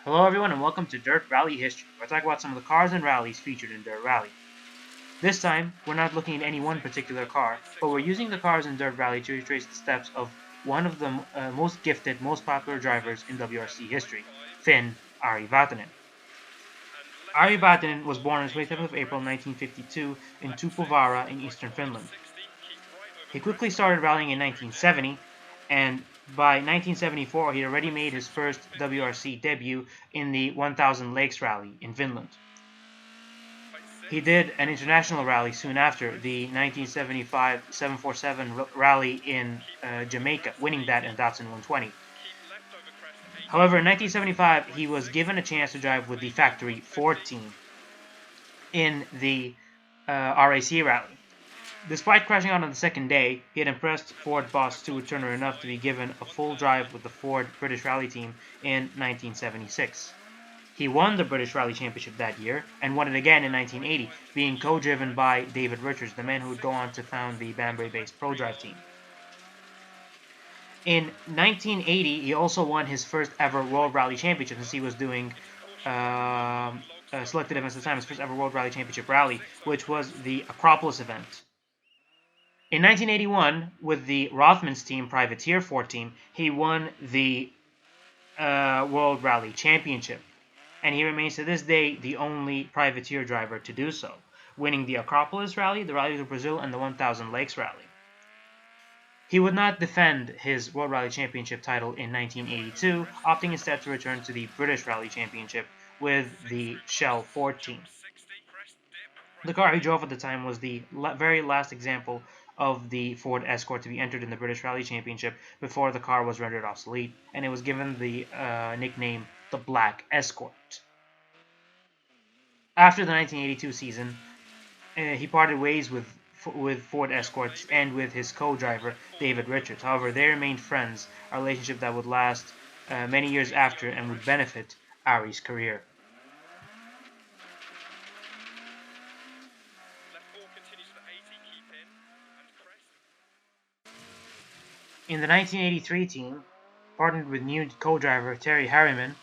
Hello everyone and welcome to Dirt Rally History, where I talk about some of the cars and rallies featured in Dirt Rally. This time, we're not looking at any one particular car, but we're using the cars in Dirt Rally to retrace the steps of one of the most gifted, most popular drivers in WRC history, Ari Vatanen. Ari Vatanen was born on 27th of April 1952 in Tupovara in eastern Finland. He quickly started rallying in 1970, and by 1974 he had already made his first WRC debut in the 1000 Lakes Rally in Finland. He did an international rally soon after, the 1975 747 rally in Jamaica, winning that in Datsun 120. However, in 1975 he was given a chance to drive with the factory Ford team in the RAC rally. Despite crashing out on the second day, he had impressed Ford boss Stuart Turner enough to be given a full drive with the Ford British Rally Team in 1976. He won the British Rally Championship that year, and won it again in 1980, being co-driven by David Richards, the man who would go on to found the Banbury-based ProDrive team. In 1980, he also won his first ever World Rally Championship, since he was doing selected events at the time, his first ever World Rally Championship rally, which was the Acropolis event. In 1981, with the Rothmans team, Privateer 4 team, he won the World Rally Championship, and he remains to this day the only privateer driver to do so, winning the Acropolis Rally, the Rally of Brazil, and the 1000 Lakes Rally. He would not defend his World Rally Championship title in 1982, opting instead to return to the British Rally Championship with the Shell Ford team. The car he drove at the time was the very last example of the Ford Escort to be entered in the British Rally Championship before the car was rendered obsolete, and it was given the nickname the Black Escort. After the 1982 season, he parted ways with Ford Escorts and with his co-driver David Richards. However, they remained friends, a relationship that would last many years after and would benefit Ari's career. In the 1983 team, partnered with new co-driver Terry Harriman,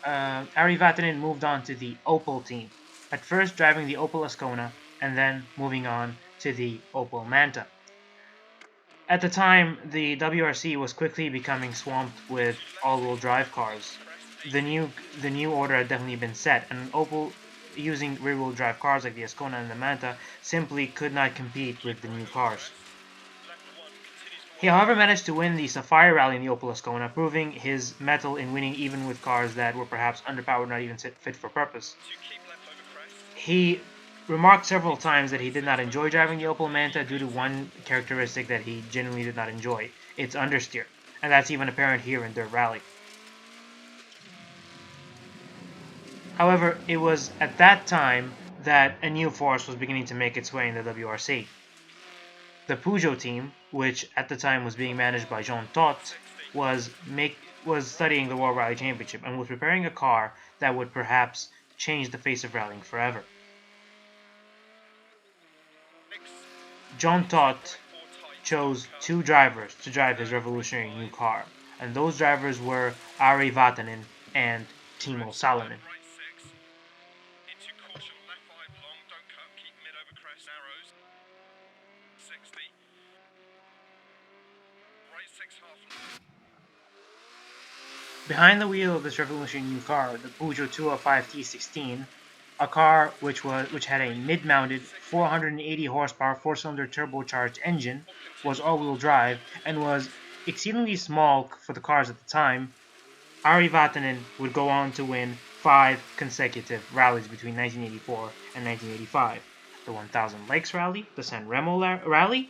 Ari Vatanen moved on to the Opel team, at first driving the Opel Ascona and then moving on to the Opel Manta. At the time, the WRC was quickly becoming swamped with all-wheel drive cars. The new order had definitely been set, and Opel, using rear-wheel drive cars like the Ascona and the Manta, simply could not compete with the new cars. He, however, managed to win the Sapphire Rally in the Opel Ascona, proving his mettle in winning even with cars that were perhaps underpowered, not even fit for purpose. He remarked several times that he did not enjoy driving the Opel Manta due to one characteristic that he genuinely did not enjoy: its understeer, and that's even apparent here in Dirt Rally. However, it was at that time that a new force was beginning to make its way in the WRC. The Peugeot team, which at the time was being managed by Jean Todt, was studying the World Rally Championship and was preparing a car that would perhaps change the face of rallying forever. Jean Todt chose two drivers to drive his revolutionary new car, and those drivers were Ari Vatanen and Timo Salonen. Behind the wheel of this revolutionary new car, the Peugeot 205 T16, a car which had a mid-mounted 480 horsepower four-cylinder turbocharged engine, was all-wheel drive, and was exceedingly small for the cars at the time. Ari Vatanen would go on to win 5 consecutive rallies between 1984 and 1985. The 1000 Lakes Rally, the San Remo Rally,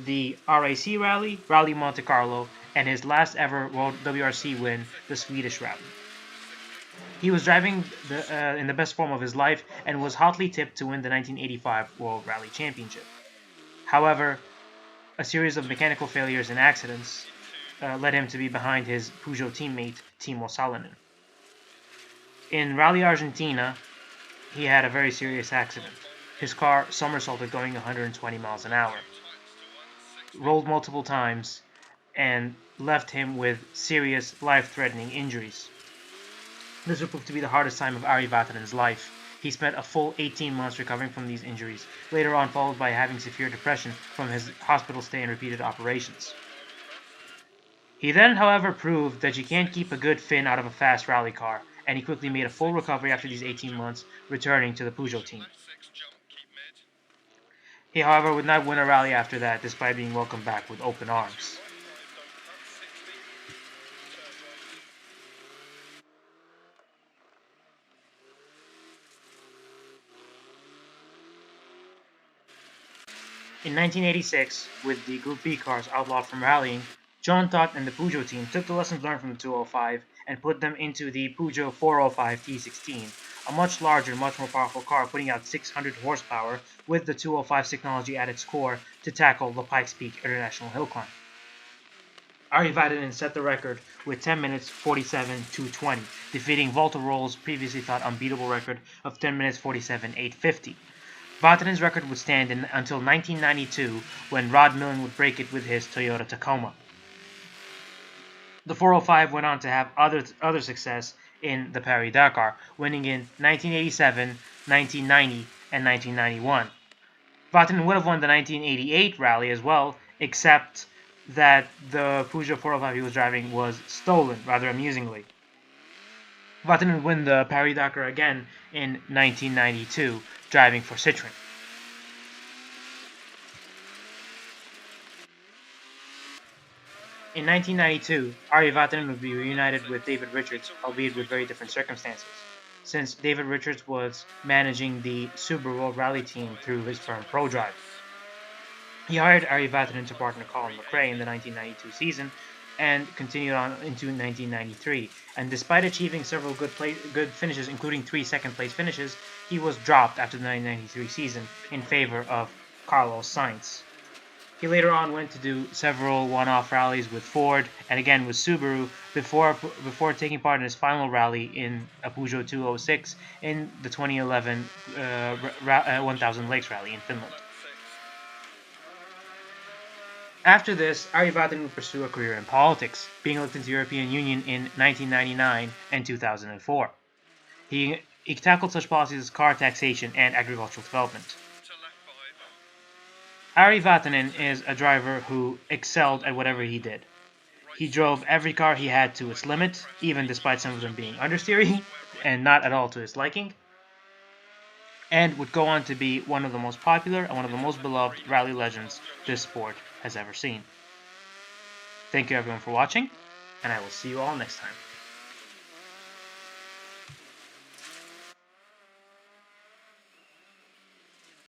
the RAC Rally, Rally Monte Carlo, and his last ever World WRC win, the Swedish Rally. He was driving in the best form of his life and was hotly tipped to win the 1985 World Rally Championship. However, a series of mechanical failures and accidents led him to be behind his Peugeot teammate Timo Salonen. In Rally Argentina, he had a very serious accident. His car somersaulted going 120 miles an hour, rolled multiple times, and left him with serious life-threatening injuries. This would prove to be the hardest time of Ari Vatanen's life. He spent a full 18 months recovering from these injuries, later on followed by having severe depression from his hospital stay and repeated operations. He then, however, proved that you can't keep a good fin out of a fast rally car, and he quickly made a full recovery after these 18 months, returning to the Peugeot team. He, however, would not win a rally after that, despite being welcomed back with open arms. In 1986, with the Group B cars outlawed from rallying, John Todt and the Peugeot team took the lessons learned from the 205 and put them into the Peugeot 405 T16, a much larger, much more powerful car, putting out 600 horsepower with the 205's technology at its core to tackle the Pikes Peak International Hill Climb. Ari Vatanen set the record with 10 minutes 47.220, defeating Walter Roll's previously thought unbeatable record of 10 minutes 47.850. Vatanen's record would stand until 1992, when Rod Millen would break it with his Toyota Tacoma. The 405 went on to have other success in the Paris-Dakar, winning in 1987, 1990, and 1991. Vatanen would have won the 1988 rally as well, except that the Peugeot 405 he was driving was stolen, rather amusingly. Vatanen would win the Paris-Dakar again in 1992, driving for Citroën. In 1992, Ari Vatanen would be reunited with David Richards, albeit with very different circumstances, since David Richards was managing the Subaru World Rally team through his firm ProDrive. He hired Ari Vatanen to partner Colin McRae in the 1992 season, and continued on into 1993. And despite achieving several good finishes, including 3 second-place finishes, he was dropped after the 1993 season in favor of Carlos Sainz. He later on went to do several one-off rallies with Ford and again with Subaru before taking part in his final rally in a Peugeot 206 in the 2011 1000 Lakes Rally in Finland. After this, Ari Vatanen would pursue a career in politics, being elected to the European Union in 1999 and 2004. He tackled such policies as car taxation and agricultural development. Ari Vatanen is a driver who excelled at whatever he did. He drove every car he had to its limit, even despite some of them being understeering and not at all to his liking, and would go on to be one of the most popular and one of the most beloved rally legends this sport has ever seen. Thank you everyone for watching, and I will see you all next time.